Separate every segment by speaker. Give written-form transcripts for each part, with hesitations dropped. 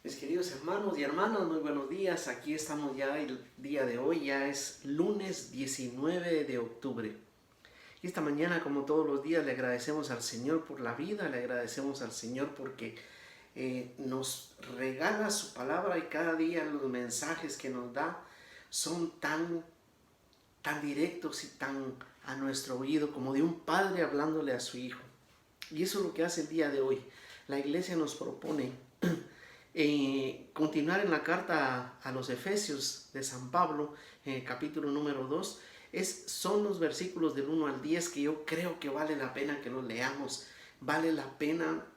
Speaker 1: Mis queridos hermanos y hermanas, muy buenos días. Aquí estamos ya el día de hoy, ya es lunes 19 de octubre. Y esta mañana, como todos los días, le agradecemos al Señor por la vida, le agradecemos al Señor porque nos regala su palabra y cada día los mensajes que nos da son tan directos y tan a nuestro oído como de un padre hablándole a su hijo. Y eso es lo que hace el día de hoy. La iglesia nos propone continuar en la carta a los Efesios de San Pablo, en el capítulo número 2. Son los versículos del 1 al 10 que yo creo que vale la pena que los leamos. Vale la pena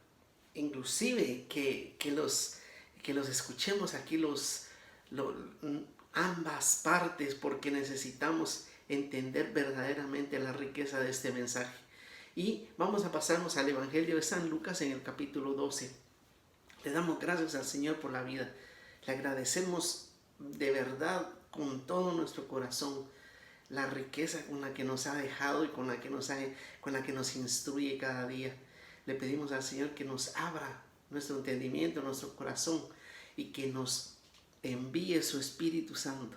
Speaker 1: inclusive que los escuchemos aquí ambas partes, porque necesitamos entender verdaderamente la riqueza de este mensaje. Y vamos a pasarnos al Evangelio de San Lucas en el capítulo 12. Le damos gracias al Señor por la vida. Le agradecemos de verdad con todo nuestro corazón la riqueza con la que nos ha dejado y con la que nos instruye cada día. Le pedimos al Señor que nos abra nuestro entendimiento, nuestro corazón, y que nos envíe su Espíritu Santo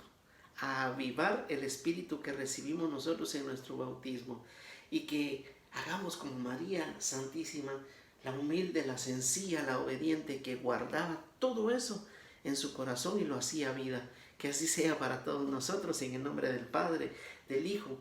Speaker 1: a avivar el Espíritu que recibimos nosotros en nuestro bautismo, y que hagamos como María Santísima, la humilde, la sencilla, la obediente, que guardaba todo eso en su corazón y lo hacía vida. Que así sea para todos nosotros, en el nombre del Padre, del Hijo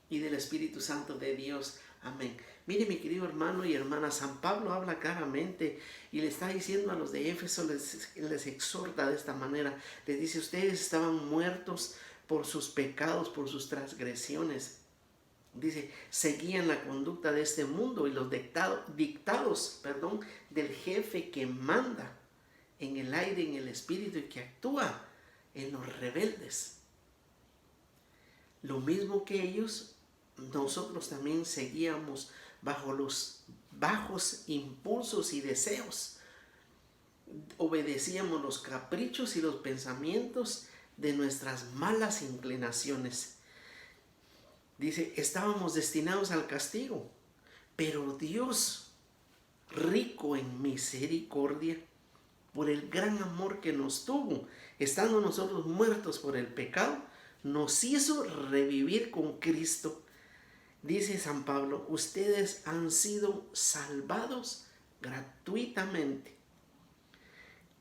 Speaker 1: y del Espíritu Santo de Dios. Amén. Mire, mi querido hermano y hermana, San Pablo habla claramente y le está diciendo a los de Éfeso, les exhorta de esta manera. Les dice: ustedes estaban muertos por sus pecados, por sus transgresiones. Dice, seguían la conducta de este mundo y los dictados del jefe que manda en el aire, en el espíritu, y que actúa en los rebeldes. Lo mismo que ellos, nosotros también seguíamos bajo los bajos impulsos y deseos. Obedecíamos los caprichos y los pensamientos de nuestras malas inclinaciones. Dice, estábamos destinados al castigo, pero Dios, rico en misericordia, por el gran amor que nos tuvo, estando nosotros muertos por el pecado, nos hizo revivir con Cristo. Dice San Pablo, ustedes han sido salvados gratuitamente.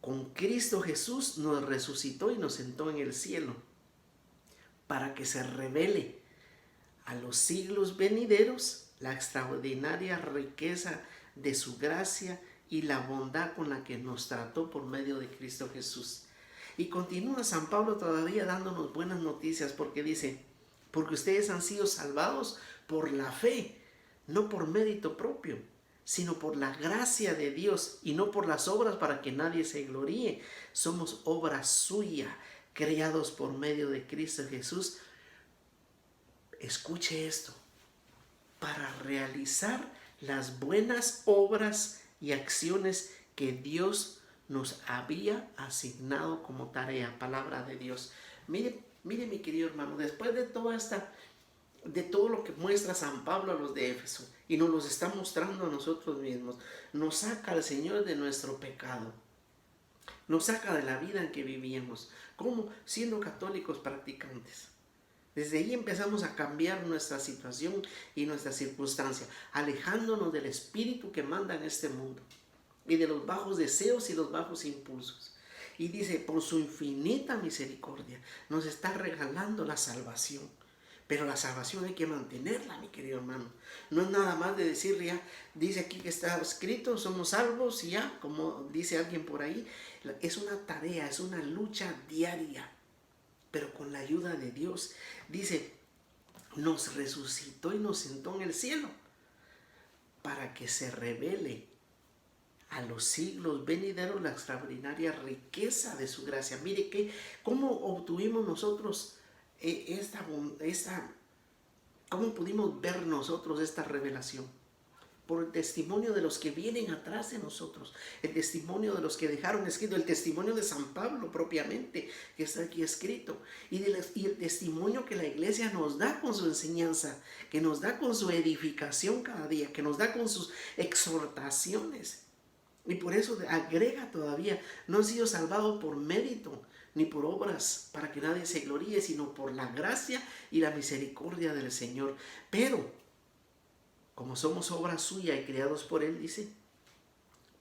Speaker 1: Con Cristo Jesús nos resucitó y nos sentó en el cielo, para que se revele a los siglos venideros la extraordinaria riqueza de su gracia y la bondad con la que nos trató por medio de Cristo Jesús. Y continúa San Pablo todavía dándonos buenas noticias, porque dice, porque ustedes han sido salvados por la fe, no por mérito propio, sino por la gracia de Dios y no por las obras para que nadie se gloríe. Somos obra suya, creados por medio de Cristo Jesús. Escuche esto, para realizar las buenas obras y acciones que Dios nos había asignado como tarea. Palabra de Dios. Mire mi querido hermano, después de todo lo que muestra San Pablo a los de Éfeso, y nos los está mostrando a nosotros mismos, nos saca el Señor de nuestro pecado, nos saca de la vida en que vivíamos, como siendo católicos practicantes. Desde ahí empezamos a cambiar nuestra situación y nuestra circunstancia, alejándonos del espíritu que manda en este mundo y de los bajos deseos y los bajos impulsos. Y dice, por su infinita misericordia nos está regalando la salvación. Pero la salvación hay que mantenerla, mi querido hermano. No es nada más de decir, ya dice aquí que está escrito, somos salvos y ya, como dice alguien por ahí. Es una tarea, es una lucha diaria, pero con la ayuda de Dios. Dice, nos resucitó y nos sentó en el cielo para que se revele a los siglos venideros la extraordinaria riqueza de su gracia. Mire cómo obtuvimos nosotros cómo pudimos ver nosotros esta revelación. Por el testimonio de los que vienen atrás de nosotros, el testimonio de los que dejaron escrito, el testimonio de San Pablo propiamente, que está aquí escrito, y el testimonio que la iglesia nos da con su enseñanza, que nos da con su edificación cada día, que nos da con sus exhortaciones. Y por eso agrega todavía, no han sido salvados por mérito ni por obras para que nadie se gloríe, sino por la gracia y la misericordia del Señor. Pero, como somos obra suya y creados por Él, dice,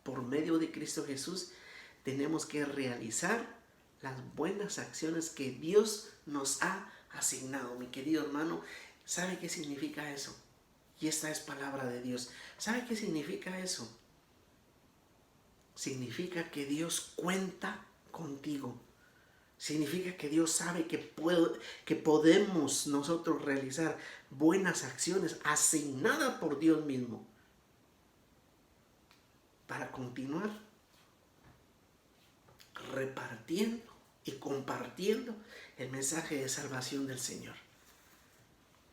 Speaker 1: por medio de Cristo Jesús, tenemos que realizar las buenas acciones que Dios nos ha asignado. Mi querido hermano, ¿sabe qué significa eso? Y esta es palabra de Dios. ¿Sabe qué significa eso? Significa que Dios cuenta contigo. Significa que Dios sabe que podemos nosotros realizar buenas acciones asignadas por Dios mismo para continuar repartiendo y compartiendo el mensaje de salvación del Señor.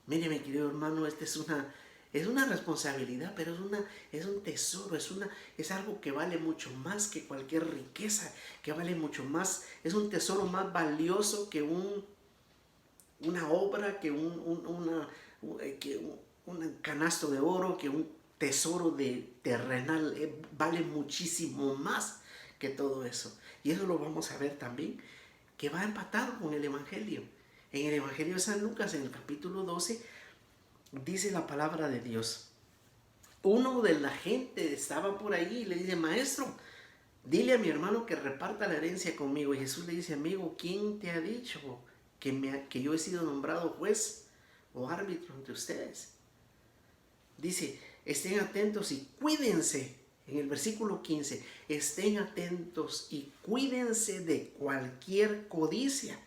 Speaker 1: Mire, mi querido hermano, esta es una responsabilidad, pero es un tesoro, es algo que vale mucho más que cualquier riqueza, que vale mucho más, es un tesoro más valioso que una obra, que un canasto de oro, que un tesoro terrenal, vale muchísimo más que todo eso. Y eso lo vamos a ver también, que va empatado con el Evangelio. En el Evangelio de San Lucas, en el capítulo 12, dice la palabra de Dios. Uno de la gente estaba por ahí y le dice: maestro, dile a mi hermano que reparta la herencia conmigo. Y Jesús le dice: amigo, ¿quién te ha dicho que yo he sido nombrado juez o árbitro entre ustedes? Dice: estén atentos y cuídense. En el versículo 15, estén atentos y cuídense de cualquier codicia,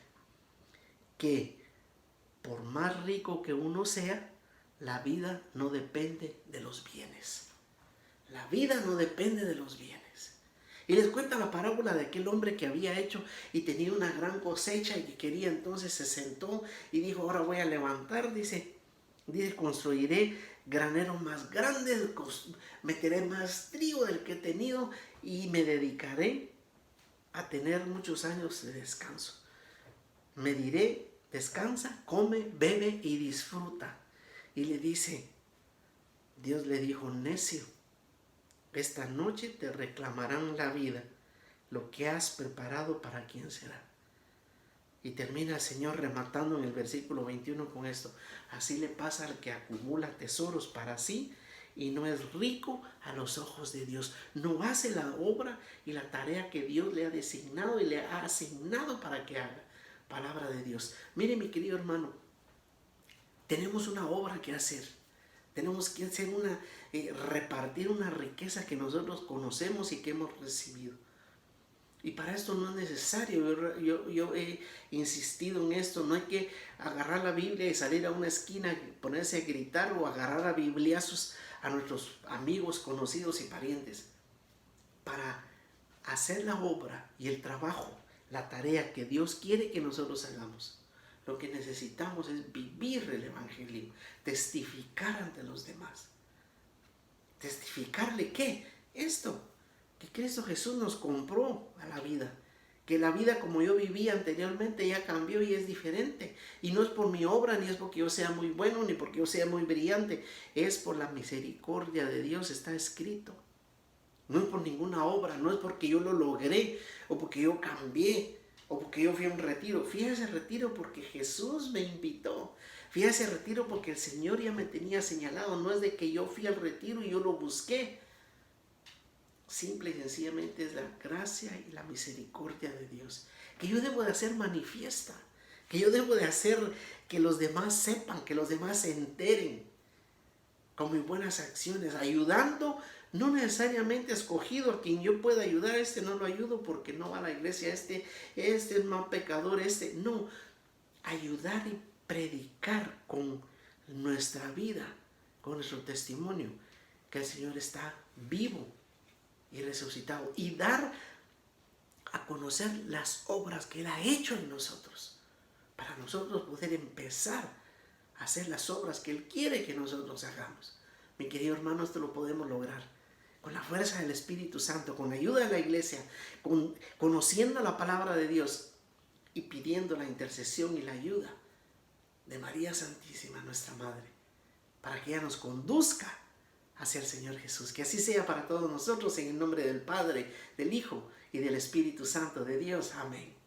Speaker 1: que por más rico que uno sea, la vida no depende de los bienes. La vida no depende de los bienes. Y les cuenta la parábola de aquel hombre que había hecho y tenía una gran cosecha y que quería, entonces se sentó y dijo: ahora voy a levantar, dice, construiré graneros más grandes, meteré más trigo del que he tenido y me dedicaré a tener muchos años de descanso. Me diré: descansa, come, bebe y disfruta. Y le dice, Dios le dijo: necio, esta noche te reclamarán la vida. Lo que has preparado, ¿para quién será? Y termina el Señor rematando en el versículo 21 con esto: así le pasa al que acumula tesoros para sí y no es rico a los ojos de Dios. No hace la obra y la tarea que Dios le ha designado y le ha asignado para que haga. Palabra de Dios. Mire, mi querido hermano, tenemos una obra que hacer. Tenemos que hacer repartir una riqueza que nosotros conocemos y que hemos recibido. Y para esto no es necesario, yo he insistido en esto, no hay que agarrar la Biblia y salir a una esquina y ponerse a gritar o agarrar a bibliazos a nuestros amigos, conocidos y parientes. Para hacer la obra y el trabajo, la tarea que Dios quiere que nosotros hagamos, lo que necesitamos es vivir el Evangelio, testificar ante los demás. ¿Testificarle qué? Esto, que Cristo Jesús nos compró a la vida, que la vida como yo vivía anteriormente ya cambió y es diferente, y no es por mi obra, ni es porque yo sea muy bueno, ni porque yo sea muy brillante, es por la misericordia de Dios, está escrito. No es por ninguna obra, no es porque yo lo logré, o porque yo cambié, o porque yo fui a un retiro. Fui a ese retiro porque Jesús me invitó. Fui a ese retiro porque el Señor ya me tenía señalado. No es de que yo fui al retiro y yo lo busqué. Simple y sencillamente es la gracia y la misericordia de Dios, que yo debo de hacer manifiesta, que yo debo de hacer que los demás sepan, que los demás se enteren con mis buenas acciones, ayudando, no necesariamente escogido a quien yo pueda ayudar. Este no lo ayudo porque no va a la iglesia, este es más pecador, no, ayudar y predicar con nuestra vida, con nuestro testimonio, que el Señor está vivo y resucitado, y dar a conocer las obras que Él ha hecho en nosotros, para nosotros poder empezar a hacer las obras que Él quiere que nosotros hagamos. Mi querido hermano, esto lo podemos lograr con la fuerza del Espíritu Santo, con la ayuda de la iglesia, conociendo la palabra de Dios y pidiendo la intercesión y la ayuda de María Santísima, nuestra Madre, para que ella nos conduzca hacia el Señor Jesús. Que así sea para todos nosotros, en el nombre del Padre, del Hijo y del Espíritu Santo de Dios. Amén.